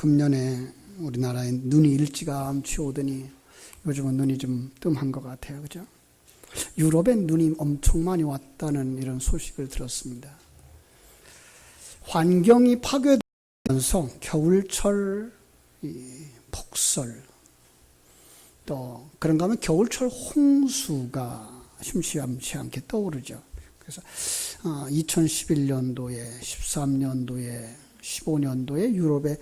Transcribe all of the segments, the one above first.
금년에 우리나라에 눈이 일찌감치 오더니 요즘은 눈이 좀 뜸한 것 같아요. 그죠? 유럽에 눈이 엄청 많이 왔다는 이런 소식을 들었습니다. 환경이 파괴되면서 겨울철 폭설, 또 그런가 하면 겨울철 홍수가 심심치 않게 떠오르죠. 그래서 2011년도에, 13년도에, 15년도에 유럽에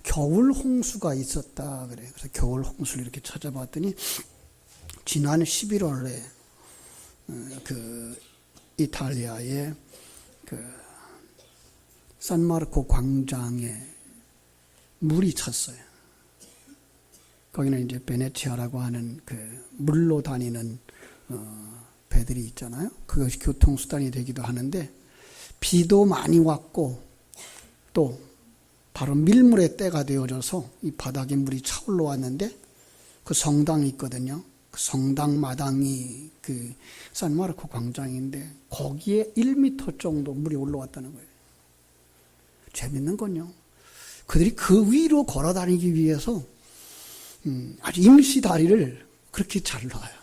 겨울 홍수가 있었다 그래요. 그래서 겨울 홍수를 이렇게 찾아봤더니 지난 11월에 그 이탈리아의 그 산마르코 광장에 물이 찼어요. 거기는 이제 베네치아라고 하는 그 물로 다니는 배들이 있잖아요. 그것이 교통수단이 되기도 하는데 비도 많이 왔고 또 바로 밀물의 때가 되어져서 이 바닥에 물이 차올라 왔는데 그 성당이 있거든요. 그 성당 마당이 그 산마르코 광장인데 거기에 1m 정도 물이 올라왔다는 거예요. 재밌는 건요. 그들이 그 위로 걸어 다니기 위해서 아주 임시 다리를 그렇게 잘 놔요.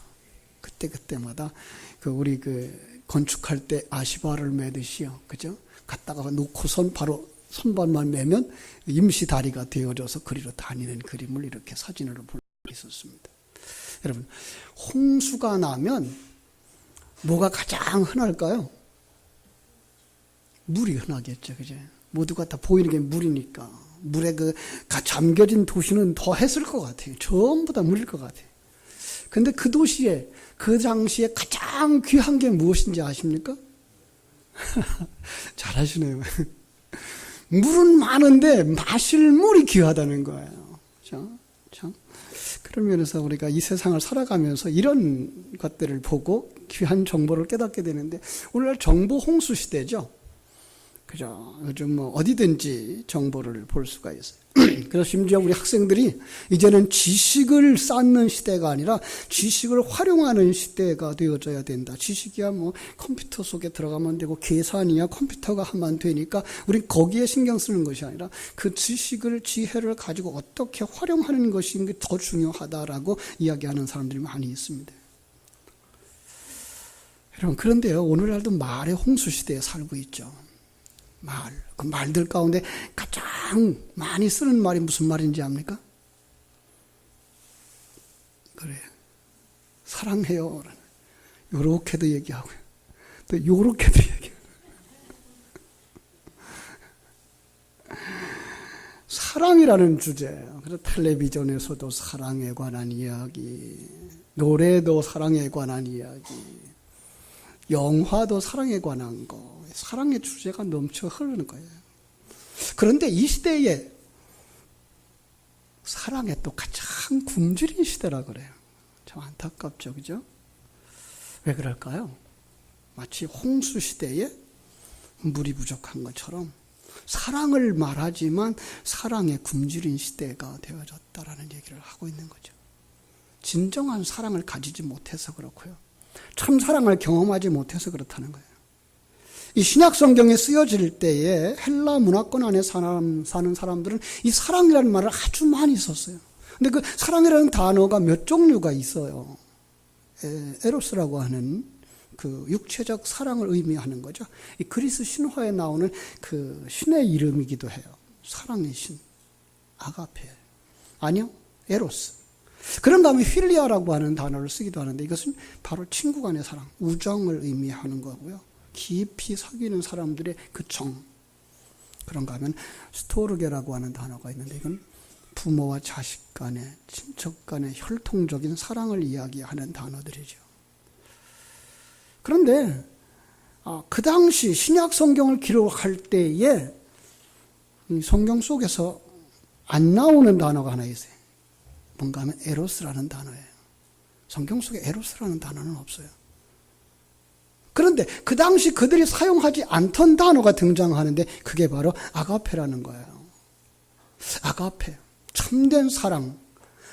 그때마다 그 우리 그 건축할 때 아시바를 매듯이요. 그죠? 갖다가 놓고선 바로 손발만 매면 임시 다리가 되어져서 그리로 다니는 그림을 이렇게 사진으로 볼 수 있었습니다. 여러분, 홍수가 나면 뭐가 가장 흔할까요? 물이 흔하겠죠. 그죠? 모두가 다 보이는 게 물이니까. 물에 그 잠겨진 도시는 더 했을 것 같아요. 전부 다 물일 것 같아요. 근데 그 도시에, 그 당시에 가장 귀한 게 무엇인지 아십니까? 잘하시네요. 물은 많은데 마실 물이 귀하다는 거예요. 참. 그런 면에서 우리가 이 세상을 살아가면서 이런 것들을 보고 귀한 정보를 깨닫게 되는데, 오늘날 정보 홍수 시대죠. 그죠? 요즘 뭐 어디든지 정보를 볼 수가 있어요. 그래서 심지어 우리 학생들이 이제는 지식을 쌓는 시대가 아니라 지식을 활용하는 시대가 되어져야 된다. 지식이야 뭐 컴퓨터 속에 들어가면 되고 계산이야 컴퓨터가 하면 되니까 우리 거기에 신경 쓰는 것이 아니라 그 지식을, 지혜를 가지고 어떻게 활용하는 것이 더 중요하다라고 이야기하는 사람들이 많이 있습니다. 여러분, 그런데요, 오늘날도 말의 홍수 시대에 살고 있죠. 그 말들 가운데 가장 많이 쓰는 말이 무슨 말인지 압니까? 그래, 사랑해요. 요렇게도 얘기하고요. 또 요렇게도 얘기하고. 사랑이라는 주제. 그래서 텔레비전에서도 사랑에 관한 이야기, 노래도 사랑에 관한 이야기, 영화도 사랑에 관한 거. 사랑의 주제가 넘쳐 흐르는 거예요. 그런데 이 시대에 사랑에 또 가장 굶주린 시대라 그래요. 참 안타깝죠, 그죠? 왜 그럴까요? 마치 홍수 시대에 물이 부족한 것처럼 사랑을 말하지만 사랑에 굶주린 시대가 되어졌다라는 얘기를 하고 있는 거죠. 진정한 사랑을 가지지 못해서 그렇고요. 참 사랑을 경험하지 못해서 그렇다는 거예요. 이 신약 성경에 쓰여질 때에 헬라 문화권 안에 사는 사람들은 이 사랑이라는 말을 아주 많이 썼어요. 근데 그 사랑이라는 단어가 몇 종류가 있어요. 에로스라고 하는 그 육체적 사랑을 의미하는 거죠. 이 그리스 신화에 나오는 그 신의 이름이기도 해요. 사랑의 신, 아가페. 아니요, 에로스. 그런가 하면 휠리아라고 하는 단어를 쓰기도 하는데 이것은 바로 친구 간의 사랑, 우정을 의미하는 거고요. 깊이 사귀는 사람들의 그 정. 그런가 하면 스토르게라고 하는 단어가 있는데 이건 부모와 자식 간의, 친척 간의 혈통적인 사랑을 이야기하는 단어들이죠. 그런데 그 당시 신약 성경을 기록할 때에 이 성경 속에서 안 나오는 단어가 하나 있어요. 뭔가 하면 에로스라는 단어예요. 성경 속에 에로스라는 단어는 없어요. 그런데 그 당시 그들이 사용하지 않던 단어가 등장하는데 그게 바로 아가페라는 거예요. 아가페, 참된 사랑.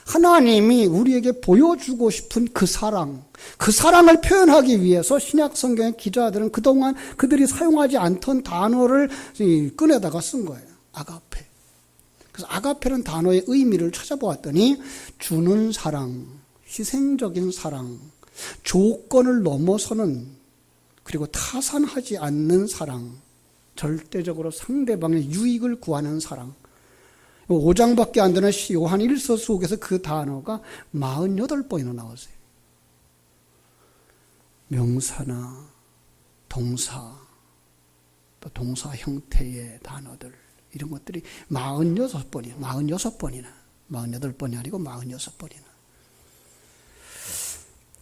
하나님이 우리에게 보여주고 싶은 그 사랑, 그 사랑을 표현하기 위해서 신약 성경의 기자들은 그동안 그들이 사용하지 않던 단어를 꺼내다가 쓴 거예요. 아가페. 그래서 아가페라는 단어의 의미를 찾아보았더니 주는 사랑, 희생적인 사랑, 조건을 넘어서는, 그리고 타산하지 않는 사랑, 절대적으로 상대방의 유익을 구하는 사랑. 5장밖에 안 되는 요한 1서 속에서 그 단어가 48번이나 나왔어요. 명사나 동사, 또 동사 형태의 단어들, 이런 것들이 46번이에요. 46번이나. 48번이 아니고 46번이나.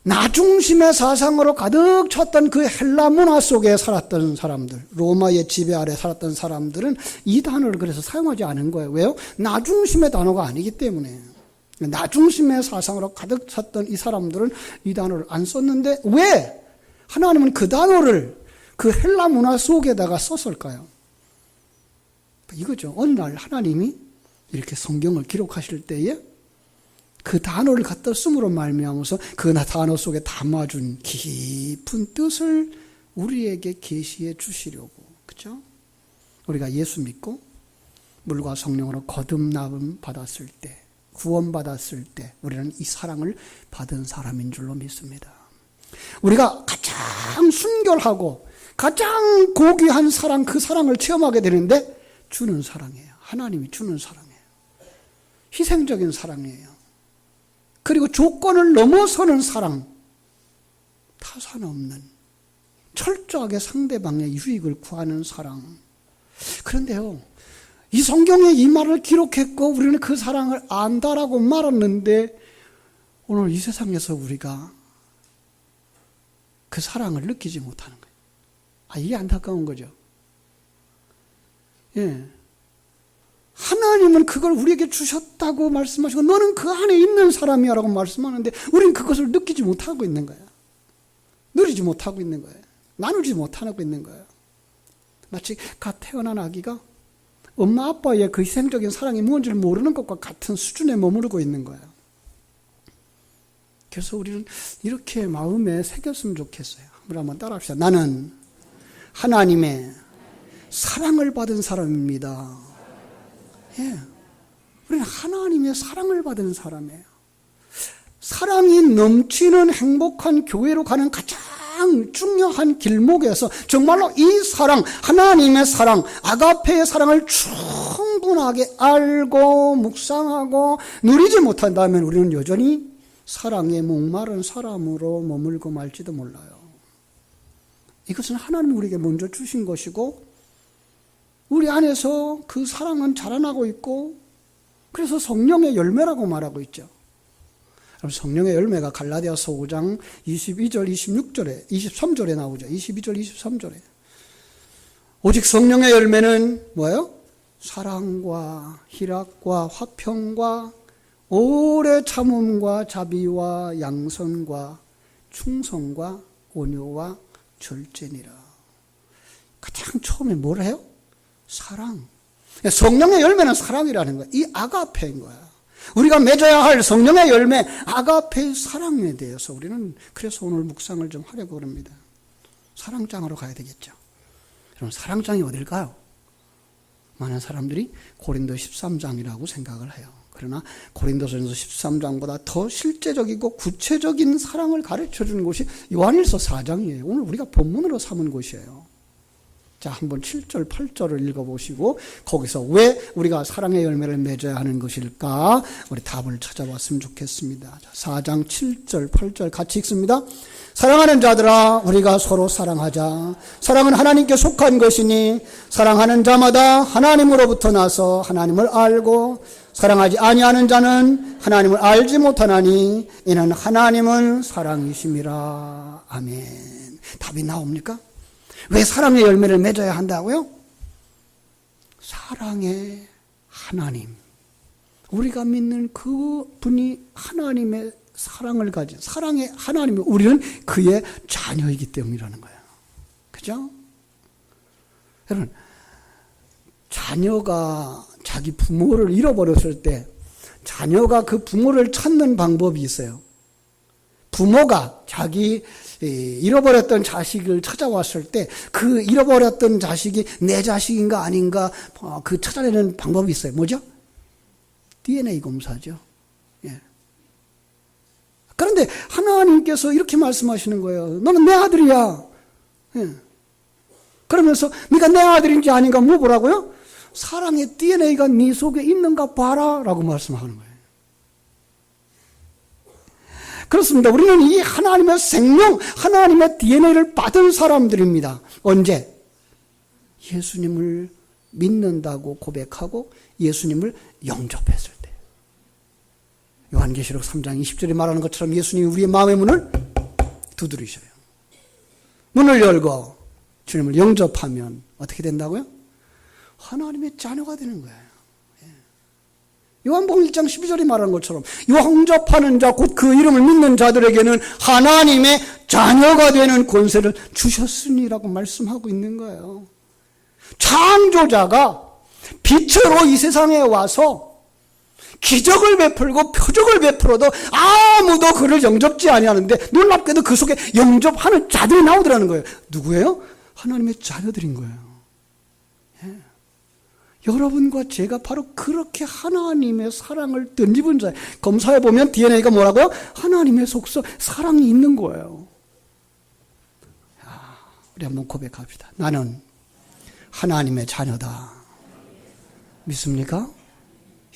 나중심의 사상으로 가득 찼던 그 헬라 문화 속에 살았던 사람들, 로마의 지배 아래 살았던 사람들은 이 단어를 그래서 사용하지 않은 거예요. 왜요? 나중심의 단어가 아니기 때문에. 나중심의 사상으로 가득 찼던 이 사람들은 이 단어를 안 썼는데 왜 하나님은 그 단어를 그 헬라 문화 속에다가 썼을까요? 이거죠. 어느 날 하나님이 이렇게 성경을 기록하실 때에 그 단어를 갖다 쓰므로 말미암아서 그 단어 속에 담아준 깊은 뜻을 우리에게 계시해 주시려고. 그렇죠? 우리가 예수 믿고 물과 성령으로 거듭남 받았을 때, 구원받았을 때 우리는 이 사랑을 받은 사람인 줄로 믿습니다. 우리가 가장 순결하고 가장 고귀한 사랑, 그 사랑을 체험하게 되는데 주는 사랑이에요. 하나님이 주는 사랑이에요. 희생적인 사랑이에요. 그리고 조건을 넘어서는 사랑, 타산 없는, 철저하게 상대방의 유익을 구하는 사랑. 그런데요, 이 성경에 이 말을 기록했고 우리는 그 사랑을 안다라고 말했는데 오늘 이 세상에서 우리가 그 사랑을 느끼지 못하는 거예요. 이게 안타까운 거죠. 예. 하나님은 그걸 우리에게 주셨다고 말씀하시고 너는 그 안에 있는 사람이야 라고 말씀하는데 우리는 그것을 느끼지 못하고 있는 거야. 누리지 못하고 있는 거예요. 나누지 못하고 있는 거예요. 마치 갓 태어난 아기가 엄마 아빠의 그 희생적인 사랑이 뭔지를 모르는 것과 같은 수준에 머무르고 있는 거예요. 그래서 우리는 이렇게 마음에 새겼으면 좋겠어요. 한번 따라합시다. 나는 하나님의 사랑을 받은 사람입니다. 예, 우리는 하나님의 사랑을 받은 사람이에요. 사랑이 넘치는 행복한 교회로 가는 가장 중요한 길목에서 정말로 이 사랑, 하나님의 사랑, 아가페의 사랑을 충분하게 알고 묵상하고 누리지 못한다면 우리는 여전히 사랑에 목마른 사람으로 머물고 말지도 몰라요. 이것은 하나님이 우리에게 먼저 주신 것이고 우리 안에서 그 사랑은 자라나고 있고 그래서 성령의 열매라고 말하고 있죠. 성령의 열매가 갈라디아서 5장 22절, 26절에, 23절에 나오죠. 22절, 23절에. 오직 성령의 열매는 뭐예요? 사랑과 희락과 화평과 오래 참음과 자비와 양선과 충성과 온유와 절제니라. 가장 처음에 뭘 해요? 사랑. 성령의 열매는 사랑이라는 거야. 이 아가페인 거야. 우리가 맺어야 할 성령의 열매, 아가페의 사랑에 대해서 우리는 그래서 오늘 묵상을 좀 하려고 합니다. 사랑장으로 가야 되겠죠. 여러분, 사랑장이 어딜까요? 많은 사람들이 고린도 13장이라고 생각을 해요. 그러나 고린도전서 13장보다 더 실제적이고 구체적인 사랑을 가르쳐주는 곳이 요한일서 4장이에요. 오늘 우리가 본문으로 삼은 곳이에요. 자, 한번 7절, 8절을 읽어보시고 거기서 왜 우리가 사랑의 열매를 맺어야 하는 것일까? 우리 답을 찾아봤으면 좋겠습니다. 자, 4장 7절, 8절 같이 읽습니다. 사랑하는 자들아, 우리가 서로 사랑하자. 사랑은 하나님께 속한 것이니 사랑하는 자마다 하나님으로부터 나서 하나님을 알고 사랑하지 아니하는 자는 하나님을 알지 못하나니 이는 하나님은 사랑이심이라. 아멘. 답이 나옵니까? 왜 사랑의 열매를 맺어야 한다고요? 사랑의 하나님, 우리가 믿는 그 분이 하나님의 사랑을 가진 사랑의 하나님이 우리는 그의 자녀이기 때문이라는 거예요. 그죠? 여러분, 자녀가 자기 부모를 잃어버렸을 때 자녀가 그 부모를 찾는 방법이 있어요. 부모가 자기 잃어버렸던 자식을 찾아왔을 때 그 잃어버렸던 자식이 내 자식인가 아닌가 그 찾아내는 방법이 있어요. 뭐죠? DNA 검사죠. 예. 그런데 하나님께서 이렇게 말씀하시는 거예요. 너는 내 아들이야. 예. 그러면서 네가 내 아들인지 아닌가 물어보라고요? 사랑의 DNA가 네 속에 있는가 봐라 라고 말씀하는 거예요. 그렇습니다. 우리는 이 하나님의 생명, 하나님의 DNA를 받은 사람들입니다. 언제? 예수님을 믿는다고 고백하고 예수님을 영접했을 때. 요한계시록 3장 20절에 말하는 것처럼 예수님이 우리의 마음의 문을 두드리셔요. 문을 열고 주님을 영접하면 어떻게 된다고요? 하나님의 자녀가 되는 거예요. 요한복음 1장 12절에 말하는 것처럼 영접하는 자, 곧 그 이름을 믿는 자들에게는 하나님의 자녀가 되는 권세를 주셨으니라고 말씀하고 있는 거예요. 창조자가 빛으로 이 세상에 와서 기적을 베풀고 표적을 베풀어도 아무도 그를 영접지 아니하는데 놀랍게도 그 속에 영접하는 자들이 나오더라는 거예요. 누구예요? 하나님의 자녀들인 거예요. 예. 여러분과 제가 바로 그렇게 하나님의 사랑을 덧입은 자예요. 검사해 보면 DNA가 뭐라고요? 하나님의 속성, 사랑이 있는 거예요. 우리 한번 고백합시다. 나는 하나님의 자녀다. 믿습니까?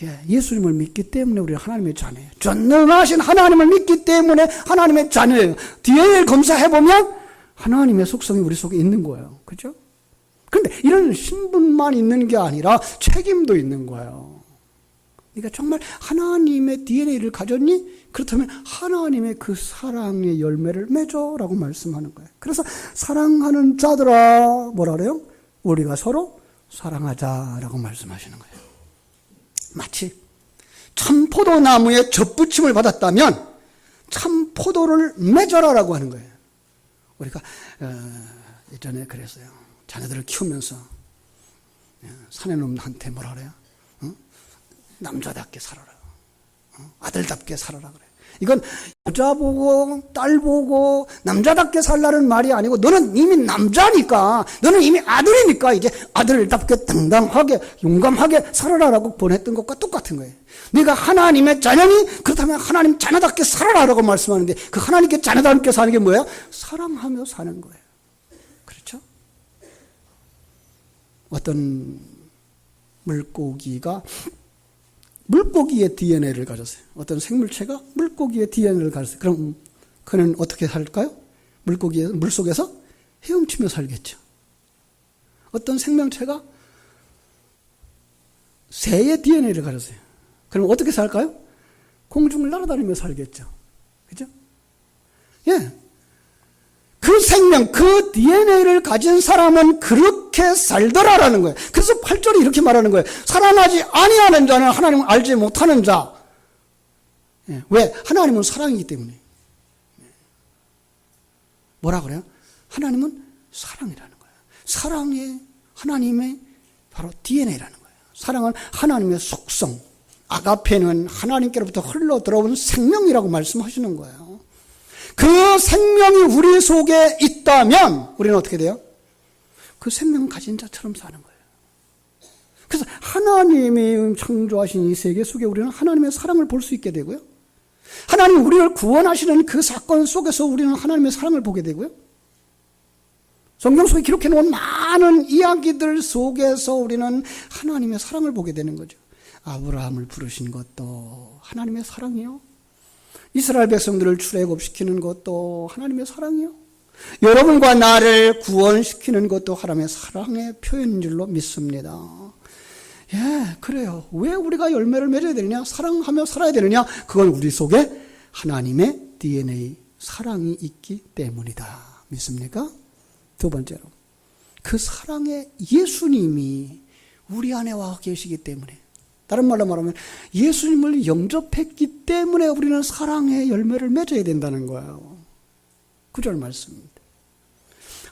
예, 예수님을 믿기 때문에 우리는 하나님의 자녀예요. 전능하신 하나님을 믿기 때문에 하나님의 자녀예요. DNA를 검사해보면 하나님의 속성이 우리 속에 있는 거예요. 그죠? 그런데 이런 신분만 있는 게 아니라 책임도 있는 거예요. 그러니까 정말 하나님의 DNA를 가졌니? 그렇다면 하나님의 그 사랑의 열매를 맺어라고 말씀하는 거예요. 그래서 사랑하는 자들아, 뭐라 그래요? 우리가 서로 사랑하자라고 말씀하시는 거예요. 마치 참포도나무에 젖붙임을 받았다면 참포도를 맺어라라고 하는 거예요. 우리가 예전에 그랬어요. 자녀들을 키우면서 사내놈한테 뭐라 그래요? 남자답게 살아라. 아들답게 살아라 그래. 이건 여자 보고 딸 보고 남자답게 살라는 말이 아니고 너는 이미 남자니까, 너는 이미 아들이니까 이제 아들답게 당당하게 용감하게 살아라라고 보냈던 것과 똑같은 거예요. 네가 하나님의 자녀니? 그렇다면 하나님 자녀답게 살아라라고 말씀하는데 그 하나님께 자녀답게 사는 게 뭐예요? 사랑하며 사는 거예요. 그렇죠? 어떤 물고기가 물고기의 DNA를 가졌어요. 어떤 생물체가 물고기의 DNA를 가졌어요. 그럼 그는 어떻게 살까요? 물속에서 헤엄치며 살겠죠. 어떤 생명체가 새의 DNA를 가졌어요. 그럼 어떻게 살까요? 공중을 날아다니며 살겠죠. 그죠? 예. 그 생명, 그 DNA를 가진 사람은 그렇게 살더라라는 거예요. 그래서 8절에 이렇게 말하는 거예요. 사랑하지 아니하는 자는 하나님을 알지 못하는 자. 예. 왜? 하나님은 사랑이기 때문에. 뭐라 그래요? 하나님은 사랑이라는 거예요. 사랑의 하나님의 바로 DNA라는 거예요. 사랑은 하나님의 속성. 아가페는 하나님께로부터 흘러 들어온 생명이라고 말씀하시는 거예요. 그 생명이 우리 속에 있다면 우리는 어떻게 돼요? 그 생명을 가진 자처럼 사는 거예요. 그래서 하나님이 창조하신 이 세계 속에 우리는 하나님의 사랑을 볼 수 있게 되고요. 하나님 우리를 구원하시는 그 사건 속에서 우리는 하나님의 사랑을 보게 되고요. 성경 속에 기록해 놓은 많은 이야기들 속에서 우리는 하나님의 사랑을 보게 되는 거죠. 아브라함을 부르신 것도 하나님의 사랑이요. 이스라엘 백성들을 출애굽시키는 것도 하나님의 사랑이요. 여러분과 나를 구원시키는 것도 하나님의 사랑의 표현인 줄로 믿습니다. 예, 그래요. 왜 우리가 열매를 맺어야 되느냐? 사랑하며 살아야 되느냐? 그건 우리 속에 하나님의 DNA, 사랑이 있기 때문이다. 믿습니까? 두 번째로, 그 사랑의 예수님이 우리 안에 와 계시기 때문에, 다른 말로 말하면 예수님을 영접했기 때문에 우리는 사랑의 열매를 맺어야 된다는 거예요. 9절 말씀입니다.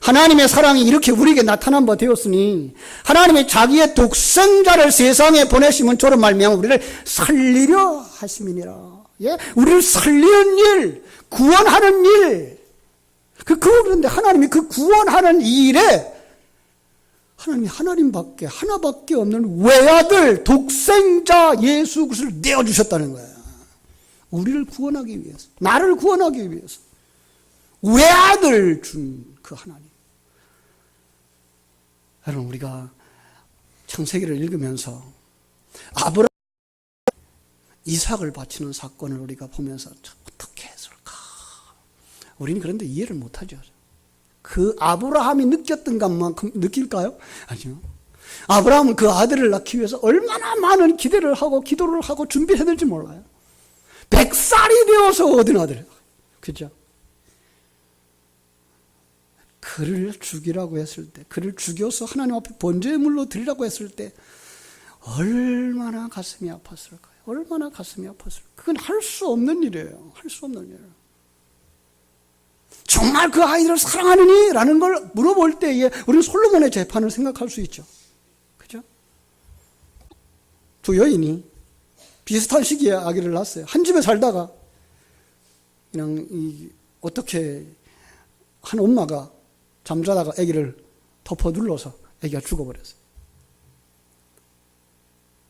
하나님의 사랑이 이렇게 우리에게 나타난 바 되었으니 하나님이 자기의 독생자를 세상에 보내심은 저로 말미암아 우리를 살리려 하심이니라. 예? 우리를 살리는 일, 구원하는 일. 그런데 하나님이 그 구원하는 일에 하나님이 하나밖에 없는 외아들, 독생자 예수 그리스도를 내어주셨다는 거예요. 우리를 구원하기 위해서, 나를 구원하기 위해서 외아들 준 그 하나님. 여러분, 우리가 창세기를 읽으면서 아브라함 이삭을 바치는 사건을 우리가 보면서 어떻게 했을까? 우리는 그런데 이해를 못하죠. 그 아브라함이 느꼈던 것만큼 느낄까요? 아니요. 아브라함은 그 아들을 낳기 위해서 얼마나 많은 기대를 하고 기도를 하고 준비해야 될지 몰라요. 100살이 되어서 얻은 아들. 그죠? 그를 죽이라고 했을 때, 그를 죽여서 하나님 앞에 번제물로 드리라고 했을 때 얼마나 가슴이 아팠을까요? 얼마나 가슴이 아팠을까요? 그건 할 수 없는 일이에요. 할 수 없는 일이에요. 정말 그 아이들을 사랑하느니? 라는 걸 물어볼 때에 우리는 솔로몬의 재판을 생각할 수 있죠. 그죠? 두 여인이 비슷한 시기에 아기를 낳았어요. 한 집에 살다가 그냥 어떻게 한 엄마가 잠자다가 아기를 덮어 눌러서 아기가 죽어버렸어요.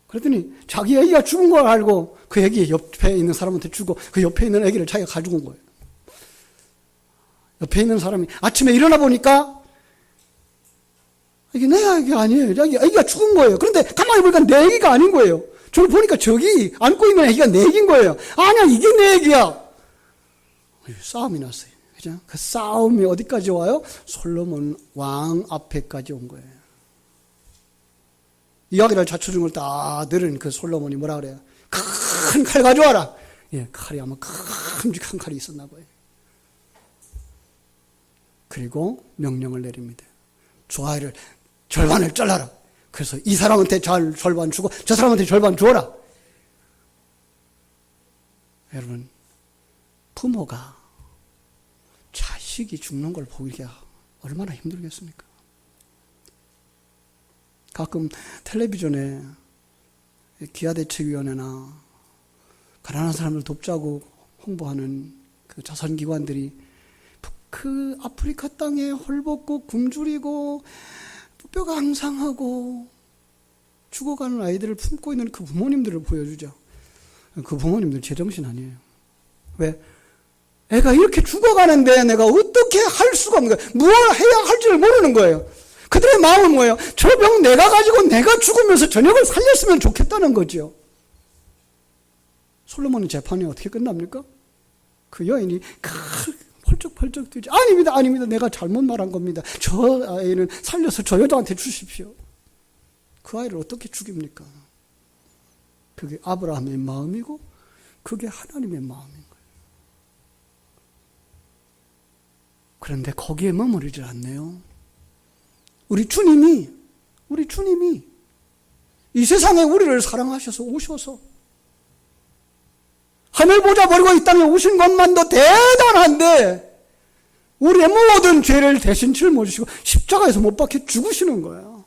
그랬더니 자기 아기가 죽은 걸 알고 그 아기 옆에 있는 사람한테 주고 그 옆에 있는 아기를 자기가 가지고 온 거예요. 옆에 있는 사람이 아침에 일어나 보니까 이게 내 아기가 아니에요. 아기가 죽은 거예요. 그런데 가만히 보니까 내 아기가 아닌 거예요. 저를 보니까 저기 안고 있는 아기가 내 아기인 거예요. 아니야, 이게 내 아기야. 싸움이 났어요. 그죠? 그 싸움이 어디까지 와요? 솔로몬 왕 앞에까지 온 거예요. 이야기를 자초준 걸 다 들은 그 솔로몬이 뭐라 그래요? 큰 칼 가져와라. 예, 칼이 아마 큼직한 칼이 있었나 봐요. 그리고 명령을 내립니다. 저 아이를 절반을 잘라라. 그래서 이 사람한테 절반 주고 저 사람한테 절반 주어라. 여러분, 부모가 자식이 죽는 걸 보기가 얼마나 힘들겠습니까? 가끔 텔레비전에 기아대책위원회나 가난한 사람을 돕자고 홍보하는 그 자선기관들이 그 아프리카 땅에 헐벗고 굶주리고 뼈가 앙상하고 죽어가는 아이들을 품고 있는 그 부모님들을 보여주죠. 그 부모님들 제정신 아니에요. 왜? 애가 이렇게 죽어가는데 내가 어떻게 할 수가 없는 거예요. 무엇을 해야 할지를 모르는 거예요. 그들의 마음은 뭐예요? 저 병 내가 가지고 내가 죽으면서 저녁을 살렸으면 좋겠다는 거죠. 솔로몬의 재판이 어떻게 끝납니까? 그 여인이 펄쩍펄쩍 뛰지. 아닙니다, 아닙니다. 내가 잘못 말한 겁니다. 저 아이는 살려서 저 여자한테 주십시오. 그 아이를 어떻게 죽입니까? 그게 아브라함의 마음이고 그게 하나님의 마음인 거예요. 그런데 거기에 머무르질 않네요. 우리 주님이 이 세상에 우리를 사랑하셔서 오셔서 하늘 보좌 버리고 이 땅에 오신 것만도 대단한데 우리의 모든 죄를 대신 짊어지시고 십자가에서 못 박혀 죽으시는 거예요.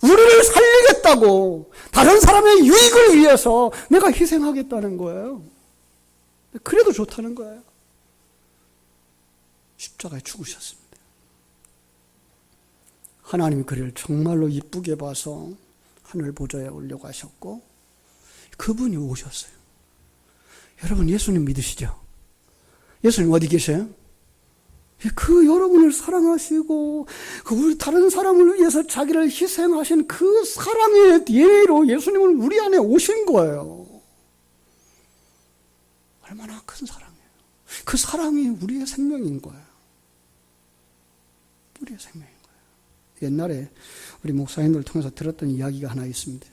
우리를 살리겠다고 다른 사람의 유익을 위해서 내가 희생하겠다는 거예요. 그래도 좋다는 거예요. 십자가에 죽으셨습니다. 하나님이 그를 정말로 이쁘게 봐서 하늘 보좌에 올려가셨고 그분이 오셨어요. 여러분, 예수님 믿으시죠? 예수님 어디 계셔요? 그 여러분을 사랑하시고 우리 다른 사람을 위해서 자기를 희생하신 그 사랑의 예로 예수님은 우리 안에 오신 거예요. 얼마나 큰 사랑이에요. 그 사랑이 우리의 생명인 거예요. 우리의 생명인 거예요. 옛날에 우리 목사님들 통해서 들었던 이야기가 하나 있습니다.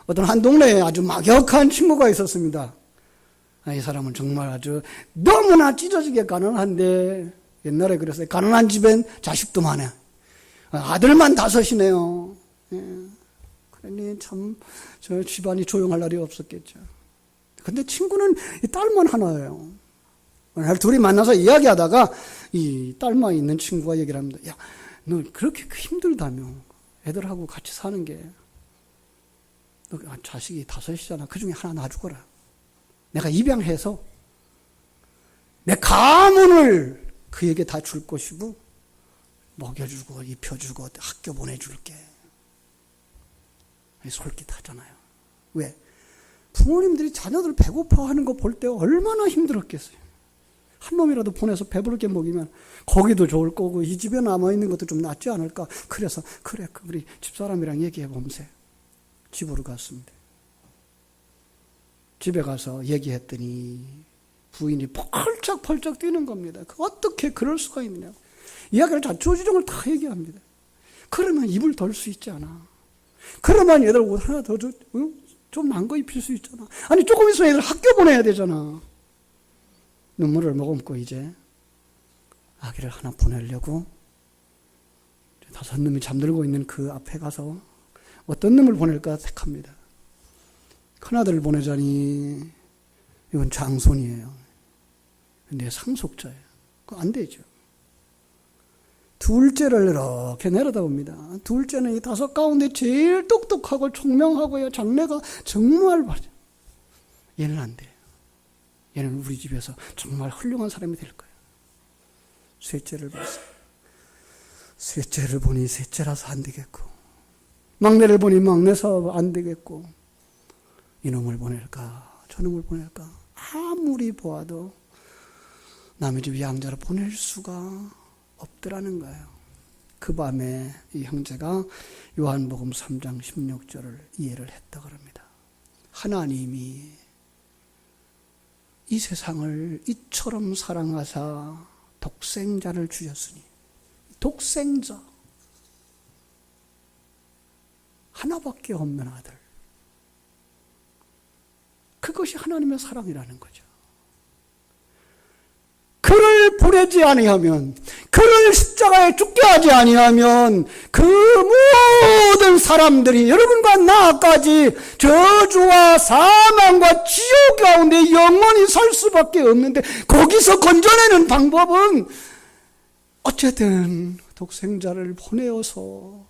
어떤 한 동네에 아주 막역한 친구가 있었습니다. 이 사람은 정말 아주 너무나 찢어지게 가난한데 옛날에 그랬어요. 가난한 집엔 자식도 많아. 아들만 5이네요. 예. 그러니 참 저 집안이 조용할 날이 없었겠죠. 근데 친구는 딸만 하나예요. 오늘 둘이 만나서 이야기하다가 이 딸만 있는 친구가 얘기를 합니다. 야, 너 그렇게 힘들다며 애들하고 같이 사는 게 너 자식이 5이잖아. 그중에 하나 놔주거라. 내가 입양해서 내 가문을 그에게 다 줄 것이고 먹여주고 입혀주고 학교 보내줄게. 솔깃하잖아요. 왜? 부모님들이 자녀들 배고파하는 거 볼 때 얼마나 힘들었겠어요. 한 놈이라도 보내서 배부르게 먹이면 거기도 좋을 거고 이 집에 남아있는 것도 좀 낫지 않을까. 그래서 그래 우리 집사람이랑 얘기해 보면서 집으로 갔습니다. 집에 가서 얘기했더니 부인이 펄쩍펄쩍 뛰는 겁니다. 어떻게 그럴 수가 있느냐고. 이야기를 자초지종을 다 얘기합니다. 그러면 입을 덜 수 있잖아. 그러면 얘들 옷 하나 더 좀 난 거 입힐 수 있잖아. 아니 조금 있으면 얘들 학교 보내야 되잖아. 눈물을 머금고 이제 아기를 하나 보내려고 5놈이 잠들고 있는 그 앞에 가서 어떤 놈을 보낼까 택합니다. 큰아들을 보내자니 이건 장손이에요. 내 상속자예요. 그거 안 되죠. 둘째를 이렇게 내려다봅니다. 둘째는 이 5 가운데 제일 똑똑하고 총명하고요. 장래가 정말 맞아요. 얘는 안 돼요. 얘는 우리 집에서 정말 훌륭한 사람이 될 거예요. 셋째를 봤어요. 셋째를 보니 셋째라서 안 되겠고, 막내를 보니 막내서 안 되겠고, 이놈을 보낼까 저놈을 보낼까 아무리 보아도 남의 집 양자로 보낼 수가 없더라는 거예요. 그 밤에 이 형제가 요한복음 3장 16절을 이해를 했다 그럽니다. 하나님이 이 세상을 이처럼 사랑하사 독생자를 주셨으니, 독생자 하나밖에 없는 아들, 그것이 하나님의 사랑이라는 거죠. 그를 보내지 아니하면, 그를 십자가에 죽게 하지 아니하면 그 모든 사람들이 여러분과 나까지 저주와 사망과 지옥 가운데 영원히 살 수밖에 없는데, 거기서 건져내는 방법은 어쨌든 독생자를 보내어서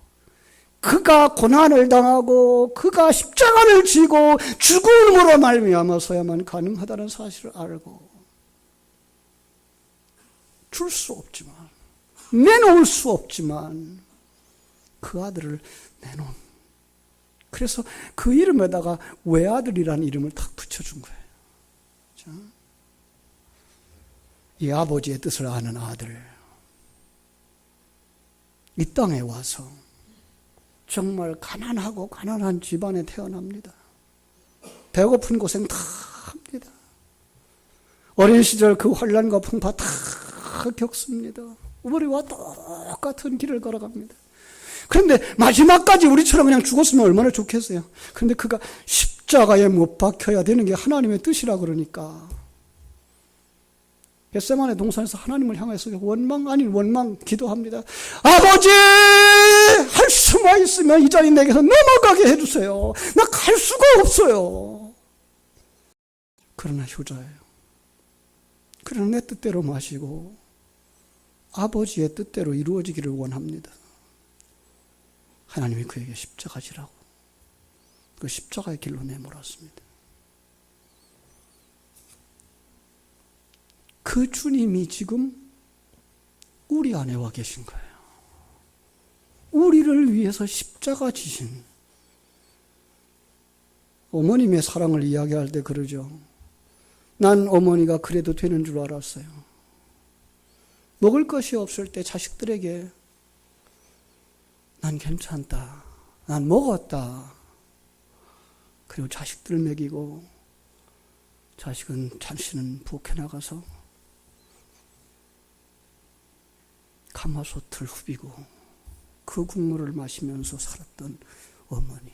그가 고난을 당하고 그가 십자가를 지고 죽음으로 말미암아서야만 가능하다는 사실을 알고, 줄 수 없지만, 내놓을 수 없지만 그 아들을 내놓은, 그래서 그 이름에다가 외아들이라는 이름을 딱 붙여준 거예요. 자, 이 아버지의 뜻을 아는 아들, 이 땅에 와서 정말 가난하고 가난한 집안에 태어납니다. 배고픈 고생 다 합니다. 어린 시절 그 환난과 풍파 다 겪습니다. 우리와 똑같은 길을 걸어갑니다. 그런데 마지막까지 우리처럼 그냥 죽었으면 얼마나 좋겠어요. 그런데 그가 십자가에 못 박혀야 되는 게 하나님의 뜻이라 그러니까 겟세마네 동산에서 하나님을 향해서 원망 아닌 원망 기도합니다. 아버지, 할 수만 있으면 이 자리 내게서 넘어가게 해주세요. 나 갈 수가 없어요. 그러나 효자예요. 그러나 내 뜻대로 마시고 아버지의 뜻대로 이루어지기를 원합니다. 하나님이 그에게 십자가 지라고 그 십자가의 길로 내몰았습니다. 그 주님이 지금 우리 안에 와 계신 거예요. 우리를 위해서 십자가 지신, 어머님의 사랑을 이야기할 때 그러죠. 난 어머니가 그래도 되는 줄 알았어요. 먹을 것이 없을 때 자식들에게 난 괜찮다, 난 먹었다. 그리고 자식들을 먹이고 자신은 부엌에 나가서 가마솥을 후비고 그 국물을 마시면서 살았던 어머니,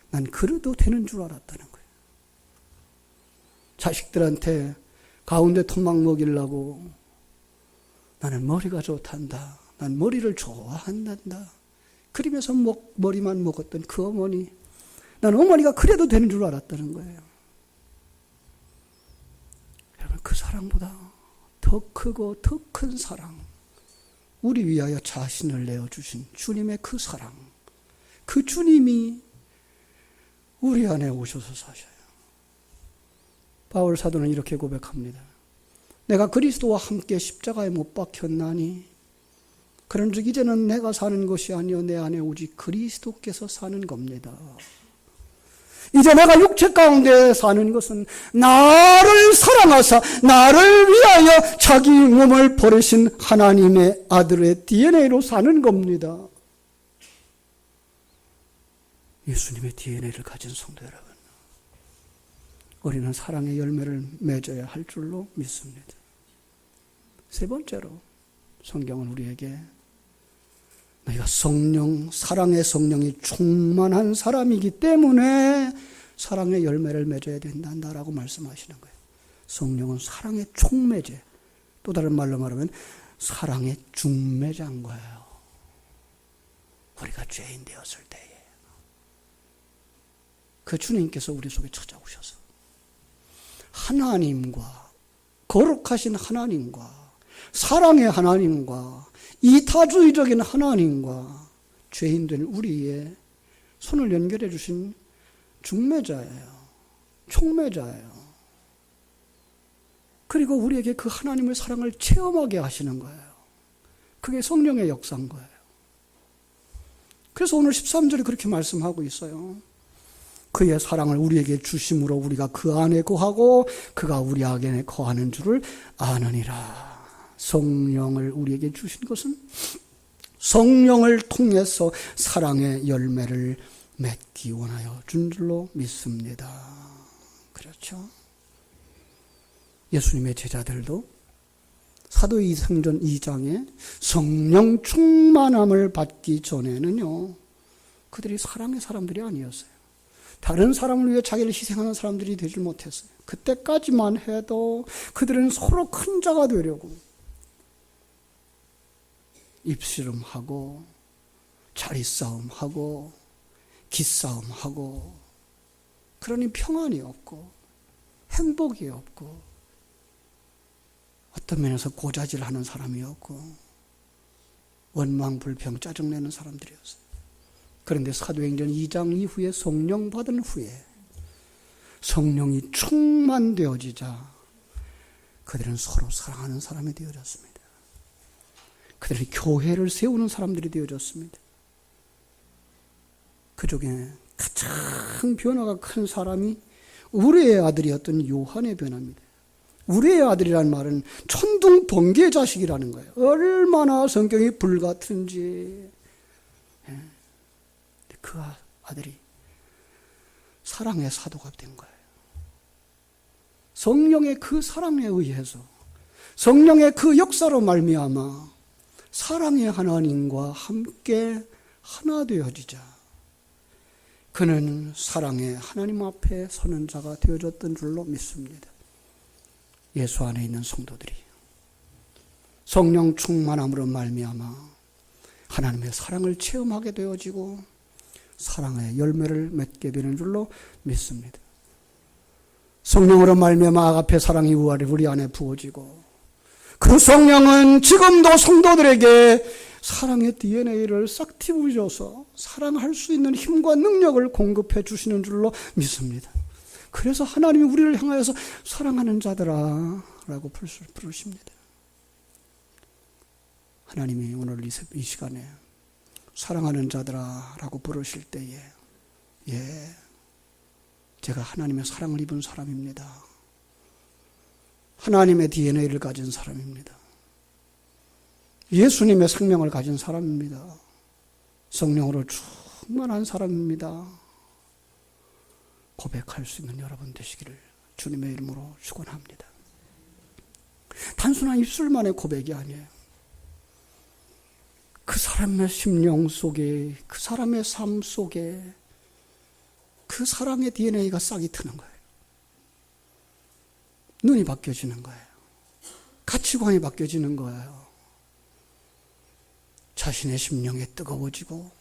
난 그래도 되는 줄 알았다는 거예요. 자식들한테 가운데 토막 먹이려고 나는 머리가 좋단다, 난 머리를 좋아한단다 그러면서 머리만 먹었던 그 어머니, 난 어머니가 그래도 되는 줄 알았다는 거예요. 여러분, 그 사랑보다 더 크고 더 큰 사랑, 우리 위하여 자신을 내어주신 주님의 그 사랑, 그 주님이 우리 안에 오셔서 사셔요. 바울 사도는 이렇게 고백합니다. 내가 그리스도와 함께 십자가에 못 박혔나니 그런즉 이제는 내가 사는 것이 아니요 내 안에 오직 그리스도께서 사는 겁니다. 이제 내가 육체 가운데 사는 것은 나를 사랑하사 나를 위하여 자기 몸을 버리신 하나님의 아들의 DNA로 사는 겁니다. 예수님의 DNA를 가진 성도 여러분, 우리는 사랑의 열매를 맺어야 할 줄로 믿습니다. 세 번째로 성경은 우리에게 너희가 성령, 사랑의 성령이 충만한 사람이기 때문에 사랑의 열매를 맺어야 된다라고 말씀하시는 거예요. 성령은 사랑의 촉매제, 또 다른 말로 말하면 사랑의 중매자인 거예요. 우리가 죄인 되었을 때에 그 주님께서 우리 속에 찾아오셔서 하나님과, 거룩하신 하나님과, 사랑의 하나님과, 이타주의적인 하나님과 죄인된 우리의 손을 연결해 주신 중매자예요. 촉매자예요. 그리고 우리에게 그 하나님의 사랑을 체험하게 하시는 거예요. 그게 성령의 역사인 거예요. 그래서 오늘 13절에 그렇게 말씀하고 있어요. 그의 사랑을 우리에게 주심으로 우리가 그 안에 거하고 그가 우리 안에 거하는 줄을 아느니라. 성령을 우리에게 주신 것은 성령을 통해서 사랑의 열매를 맺기 원하여 준 줄로 믿습니다. 그렇죠? 예수님의 제자들도 사도행전 2장에 성령 충만함을 받기 전에는요, 그들이 사랑의 사람들이 아니었어요. 다른 사람을 위해 자기를 희생하는 사람들이 되질 못했어요. 그때까지만 해도 그들은 서로 큰 자가 되려고 입씨름하고 자리싸움하고 기싸움하고, 그러니 평안이 없고 행복이 없고 어떤 면에서 고자질하는 사람이었고 원망불평 짜증내는 사람들이었어요. 그런데 사도행전 2장 이후에 성령 받은 후에 성령이 충만되어지자 그들은 서로 사랑하는 사람이 되어졌습니다. 그들이 교회를 세우는 사람들이 되어졌습니다. 그 중에 가장 변화가 큰 사람이 우리의 아들이었던 요한의 변화입니다. 우리의 아들이라는 말은 천둥 번개의 자식이라는 거예요. 얼마나 성경이 불같은지. 그 아들이 사랑의 사도가 된 거예요. 성령의 그 사랑에 의해서, 성령의 그 역사로 말미암아 사랑의 하나님과 함께 하나 되어지자 그는 사랑의 하나님 앞에 서는 자가 되어졌던 줄로 믿습니다. 예수 안에 있는 성도들이 성령 충만함으로 말미암아 하나님의 사랑을 체험하게 되어지고 사랑의 열매를 맺게 되는 줄로 믿습니다. 성령으로 말미암아 아가페 사랑이 우리 안에 부어지고, 그 성령은 지금도 성도들에게 사랑의 DNA를 싹 틔우셔서 사랑할 수 있는 힘과 능력을 공급해 주시는 줄로 믿습니다. 그래서 하나님이 우리를 향하여서 사랑하는 자들아 라고 부르십니다. 하나님이 오늘 이 시간에 사랑하는 자들아 라고 부르실 때에, 제가 하나님의 사랑을 입은 사람입니다. 하나님의 DNA를 가진 사람입니다. 예수님의 생명을 가진 사람입니다. 성령으로 충만한 사람입니다. 고백할 수 있는 여러분 되시기를 주님의 이름으로 축원합니다. 단순한 입술만의 고백이 아니에요. 그 사람의 심령 속에, 그 사람의 삶 속에 그 사랑의 DNA가 싹이 트는 거예요. 눈이 바뀌어지는 거예요. 가치관이 바뀌어지는 거예요. 자신의 심령이 뜨거워지고,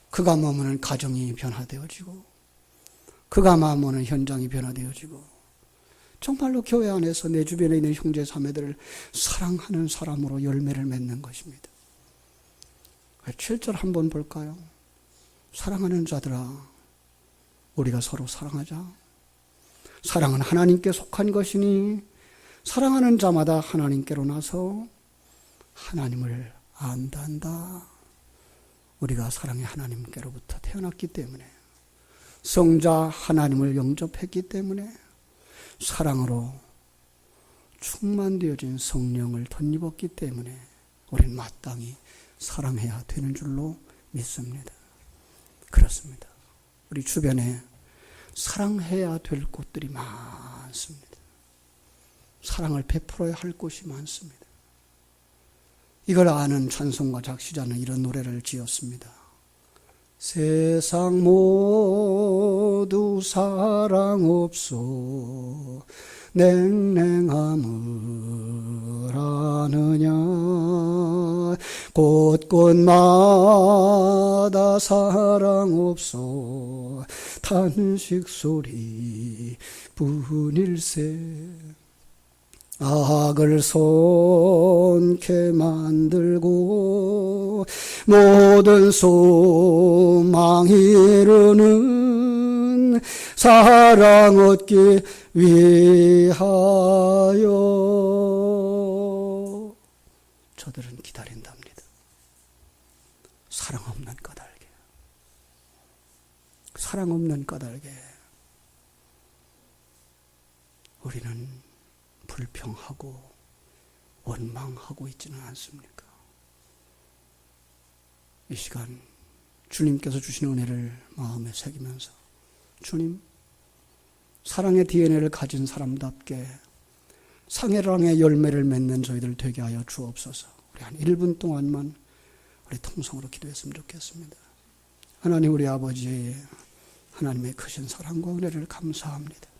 그가 머무는 가정이 변화되어지고, 그가 머무는 현장이 변화되어지고, 정말로 교회 안에서 내 주변에 있는 형제 자매들을 사랑하는 사람으로 열매를 맺는 것입니다. 7절 한번 볼까요? 사랑하는 자들아, 우리가 서로 사랑하자. 사랑은 하나님께 속한 것이니 사랑하는 자마다 하나님께로 나서 하나님을 안다. 우리가 사랑의 하나님께로부터 태어났기 때문에, 성자 하나님을 영접했기 때문에, 사랑으로 충만되어진 성령을 덧입었기 때문에 우리는 마땅히 사랑해야 되는 줄로 믿습니다. 그렇습니다. 우리 주변에 사랑해야 될 곳들이 많습니다. 사랑을 베풀어야 할 곳이 많습니다. 이걸 아는 찬송가 작시자는 이런 노래를 지었습니다. 세상 모두 사랑 없소 냉랭함을 아느냐 곳곳마다 사랑 없소 탄식 소리 뿐일세 악을 손게 만들고 모든 소망 이루는 사랑 얻기 위하여 저들은 기다린답니다. 사랑 없는 까닭에, 사랑 없는 까닭에 우리는 불평하고 원망하고 있지는 않습니까? 이 시간 주님께서 주신 은혜를 마음에 새기면서, 주님, 사랑의 DNA를 가진 사람답게 상해랑의 열매를 맺는 저희들 되게 하여 주옵소서. 우리 한 1분 동안만 우리 통성으로 기도했으면 좋겠습니다. 하나님, 우리 아버지, 하나님의 크신 사랑과 은혜를 감사합니다.